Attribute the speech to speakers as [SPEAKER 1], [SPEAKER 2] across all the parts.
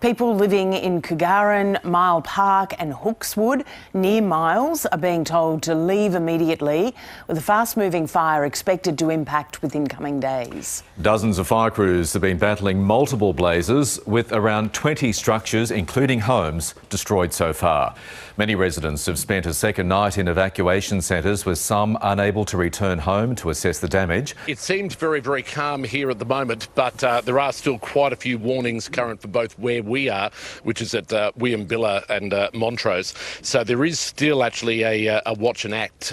[SPEAKER 1] People living in Cougarin, Mile Park and Hookswood near Miles are being told to leave immediately, with a fast-moving fire expected to impact within coming days.
[SPEAKER 2] Dozens of fire crews have been battling multiple blazes, with around 20 structures, including homes, destroyed so far. Many residents have spent a second night in evacuation centres, with some unable to return home to assess the damage.
[SPEAKER 3] It seems very, very calm here at the moment, but there are still quite a few warnings current for both where we are, which is at Williambilla and Montrose. So there is still actually a watch and act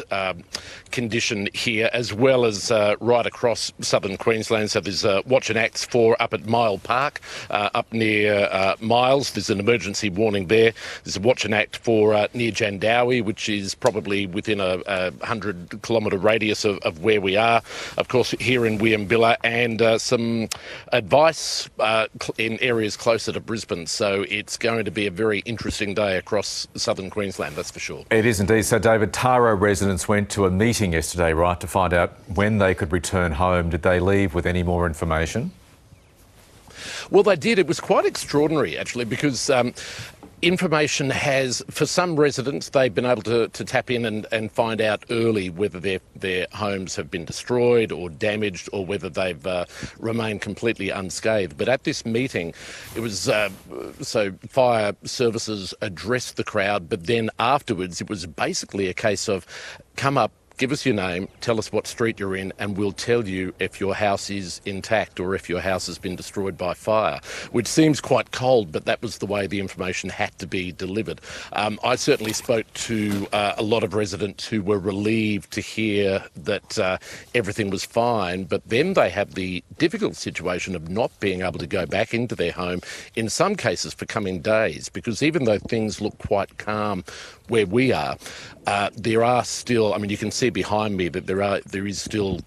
[SPEAKER 3] condition here, as well as right across southern Queensland. So there's watch and acts for up at Mile Park, up near Miles. There's an emergency warning there. There's a watch and act for near Jandowie, which is probably within a 100-kilometre radius of where we are. Of course, here in Williambilla, and some advice in areas closer to Brisbane. So it's going to be a very interesting day across southern Queensland, that's for sure.
[SPEAKER 2] It is indeed. So, David, Taro residents went to a meeting yesterday, right, to find out when they could return home. Did they leave with any more information?
[SPEAKER 3] Well, they did. It was quite extraordinary, actually, because information has, for some residents, they've been able to tap in and find out early whether their homes have been destroyed or damaged, or whether they've remained completely unscathed. But at this meeting, it was so fire services addressed the crowd, but then afterwards it was basically a case of come up, give us your name, tell us what street you're in, and we'll tell you if your house is intact or if your house has been destroyed by fire, which seems quite cold, but that was the way the information had to be delivered. I certainly spoke to a lot of residents who were relieved to hear that everything was fine, but then they had the difficult situation of not being able to go back into their home, in some cases for coming days, because even though things look quite calm where we are, there are still, I mean, you can see behind me that there is still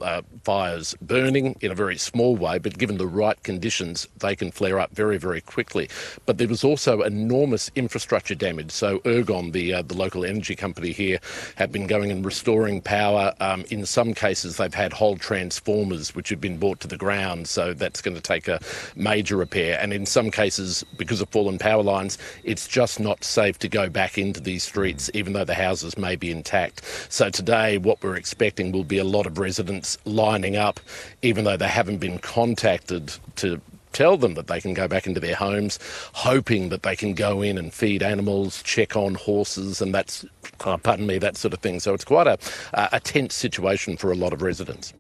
[SPEAKER 3] fires burning in a very small way, but given the right conditions, they can flare up very, very quickly. But there was also enormous infrastructure damage. So Ergon, the local energy company here, have been going and restoring power. In some cases, they've had whole transformers which have been brought to the ground, so that's going to take a major repair. And in some cases, because of fallen power lines, it's just not safe to go back into these streets, even though the houses may be intact. So today, what we're expecting will be a lot of residents lining up, even though they haven't been contacted to tell them that they can go back into their homes, hoping that they can go in and feed animals, check on horses, and that's, pardon me, that sort of thing. So it's quite a tense situation for a lot of residents.